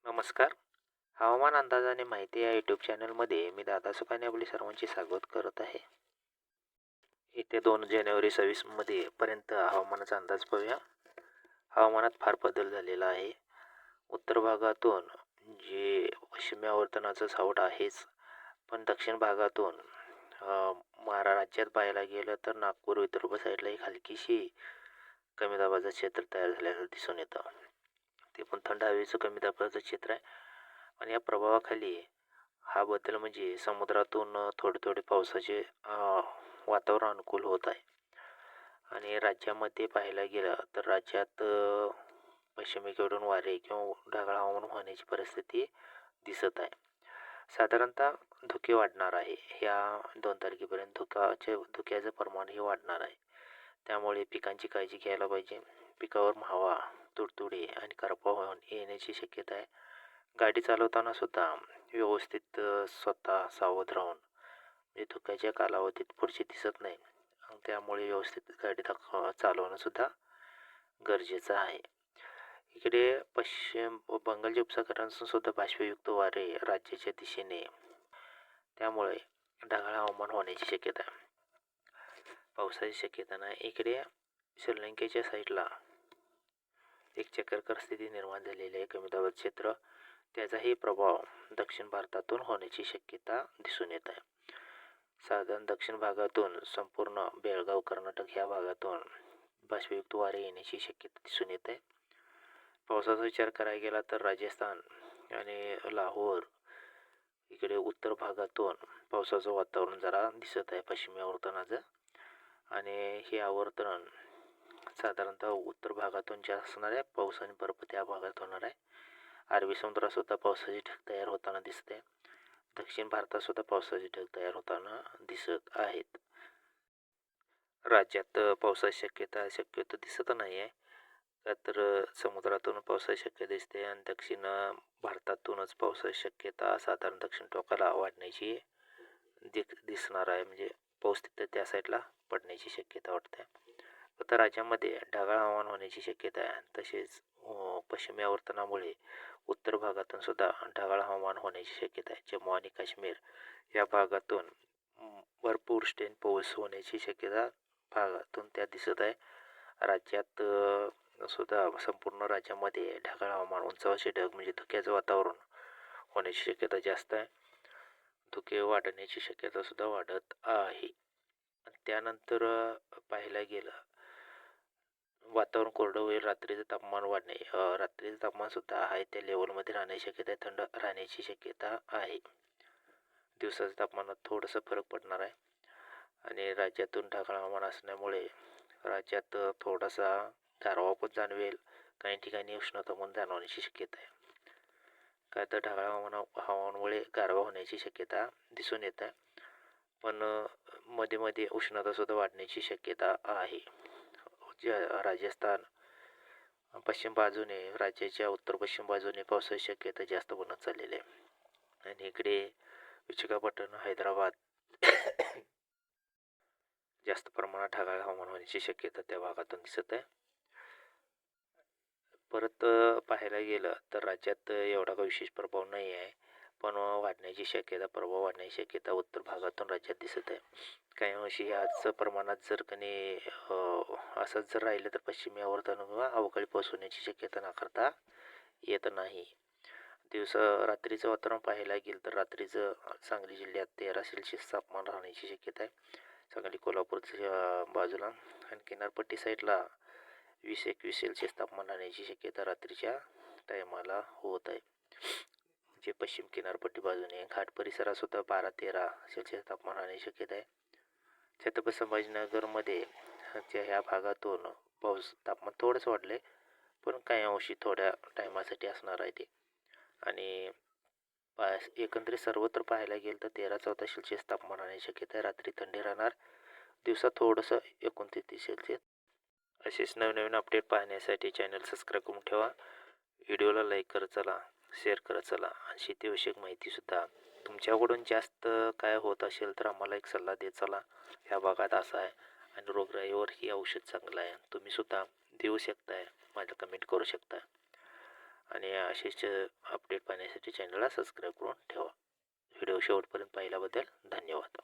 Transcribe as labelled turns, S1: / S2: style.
S1: नमस्कार. हवामान अंदाज आणि माहिती या यूट्यूब चॅनलमध्ये मी दादा सुकाने आपले सर्वांचे स्वागत करत आहे. येत्या 2 जानेवारी 26 मध्ये पर्यंत हवामानाचा अंदाज पाहूया. हवामानात फार बदल झालेला आहे. उत्तर भागातून जे पश्चिमी आवर्तनाचं सावट आहेच, पण दक्षिण भागातून राज्यात पाहायला गेलं तर नागपूर, विदर्भ साईडला एक हलकीशी कमी दाबाचं क्षेत्र तयार झालेलं दिसून येतं. ते पण थंड हवेचं कमी दाबाचं क्षेत्र आहे. आणि या प्रभावाखाली हा बदल म्हणजे समुद्रातून थोडे थोडे पावसाचे वातावरण अनुकूल होत आहे. आणि राज्यामध्ये पाहायला गेलं तर राज्यात पश्चिमेकडून वारे किंवा ढगाळ हवामान होण्याची परिस्थिती दिसत आहे. साधारणतः धुके वाढणार आहे. ह्या 2 तारखेपर्यंत धुक्याचं प्रमाणही वाढणार आहे. त्यामुळे पिकांची काळजी घ्यायला पाहिजे. पिकावर मावा, तुडतुडे आणि करपा येण्याची शक्यता आहे. गाडी चालवताना सुद्धा व्यवस्थित स्वतः सावध राहून म्हणजे धुक्याच्या कालावधीत पुढचे दिसत नाही, त्यामुळे व्यवस्थित गाडी चालवणं सुद्धा गरजेचं आहे. इकडे पश्चिम बंगालच्या उपसागरांपासून सुद्धा बाष्पयुक्त वारे राज्याच्या दिशेने, त्यामुळे ढगाळ हवामान होण्याची शक्यता आहे. पावसाची शक्यता नाही. इकडे श्रीलंकेच्या साईडला एक चक्राकार स्थिती निर्माण झालेली आहे, कमी दाबाचं क्षेत्र. त्याचाही प्रभाव दक्षिण भारतातून होण्याची शक्यता दिसून येत आहे. साधारण दक्षिण भागातून संपूर्ण बेळगाव, कर्नाटक ह्या भागातून बाष्पयुक्त वारे येण्याची शक्यता दिसून येत आहे. पावसाचा विचार करायला गेला तर राजस्थान आणि लाहोर इकडे उत्तर भागातून पावसाचं वातावरण जरा दिसत आहे पश्चिमी आवर्तनाचं. आणि हे आवर्तन साधारणतः उत्तर भागातून जास्त असणार आहे. पाऊस आणि बर्फ त्या भागात होणार आहे. अरबी समुद्रात सुद्धा पावसाचे ढग तयार होताना दिसते. दक्षिण भारतात सुद्धा पावसाचे ढग तयार होताना दिसत आहेत. राज्यात पावसाची शक्यतो दिसत नाही आहे, का तर समुद्रातून पावसाची शक्यता दिसते आणि दक्षिण भारतातूनच पावसाची शक्यता साधारण दक्षिण टोकाला वाढण्याची दिसणार आहे. म्हणजे पाऊस तिथं त्या साईडला पडण्याची शक्यता वाटते. तर राज्यामध्ये ढगाळ हवामान होण्याची शक्यता आहे. तसेच पश्चिमी आवर्तनामुळे उत्तर भागातून सुद्धा ढगाळ हवामान होण्याची शक्यता आहे. जम्मू आणि काश्मीर या भागातून भरपूर वृष्टी पाऊस होण्याची शक्यता भागातून त्या दिसत आहे. राज्यात सुद्धा संपूर्ण राज्यामध्ये ढगाळ हवामान, उंचावरचे ढग म्हणजे धुक्याचं वातावरण होण्याची शक्यता जास्त आहे. धुके वाढण्याची शक्यता सुद्धा वाढत आहे. त्यानंतर पाहायला गेलं वातावरण कोरडं होईल. रात्रीचं तापमान वाढणे, रात्रीचं तापमान सुद्धा आहे त्या लेवलमध्ये राहण्याची शक्यता आहे. थंड राहण्याची शक्यता आहे. दिवसाच्या तापमानात थोडंसं फरक पडणार आहे. आणि राज्यातून ढगाळ हवामान असल्यामुळे राज्यात थोडासा गारवा पण जाणवेल. काही ठिकाणी उष्णता पण जाणवण्याची शक्यता आहे. काय तर ढगाळ हवामानामुळे गारवा होण्याची शक्यता दिसून येत आहे. पण मध्ये मध्ये उष्णता सुद्धा वाढण्याची शक्यता आहे. राजस्थान पश्चिम बाजूने, राज्याच्या उत्तर पश्चिम बाजूने पावसाची शक्यता जास्त बनत चाललेली आहे. आणि इकडे विशाखापट्टणम, हैदराबाद जास्त प्रमाणात ढगाळ हवामान होण्याची शक्यता त्या भागातून दिसत आहे. परत पाहायला गेलं तर राज्यात एवढा काही विशेष प्रभाव नाही आहे, पण प्रभाव वाढण्याची शक्यता उत्तर भागातून राज्यात दिसत आहे. काही अंशी ह्याच प्रमाणात जर असंच जर राहिलं तर पश्चिमी आवर्तन किंवा अवकाळी पाऊस होण्याची शक्यता नाकारता येत नाही. रात्रीचं वातावरण पाहायला गेलं तर रात्रीचं सांगली जिल्ह्यात 13 सेल्सिअस तापमान राहण्याची शक्यता आहे. सांगली कोल्हापूरच्या बाजूला आणि किनारपट्टी साईडला 20-21 सेल्सिअस तापमान राहण्याची शक्यता रात्रीच्या टायमाला होत आहे. जे पश्चिम किनारपट्टी बाजूने घाट परिसरात सुद्धा 12-13 सेल्सिअस तापमान राहण्याची शक्यता आहे. छत्रपती संभाजीनगरमध्ये ह्या भागातून तापमान थोडंसं वाढले, पण काही अंशी थोड्या टायमासाठी असणार आहे ते. आणि एकंदरीत सर्वत्र पाहायला गेलं तर 13-14 सेल्सिअस तापमान राहण्याची शक्यता आहे. रात्री थंडी राहणार, दिवसात थोडंसं 29-30 सेल्सिअस. असेच नवनवीन अपडेट पाहण्यासाठी चॅनल सबस्क्राईब करून ठेवा. व्हिडिओला लाईक करत चला, शेअर करत चला. आणि शेतीविषयक माहितीसुद्धा तुमच्याकडून जास्त काय होत असेल तर आम्हाला एक सल्ला देत चला. ह्या भागात असं आहे आणि रोगराईवर ही औषध चांगलं आहे, तुम्हीसुद्धा देऊ शकताय, माझं कमेंट करू शकता. आणि असेच अपडेट पाहण्यासाठी चॅनलला सबस्क्राईब करून ठेवा. व्हिडिओ शेवटपर्यंत पाहिल्याबद्दल धन्यवाद.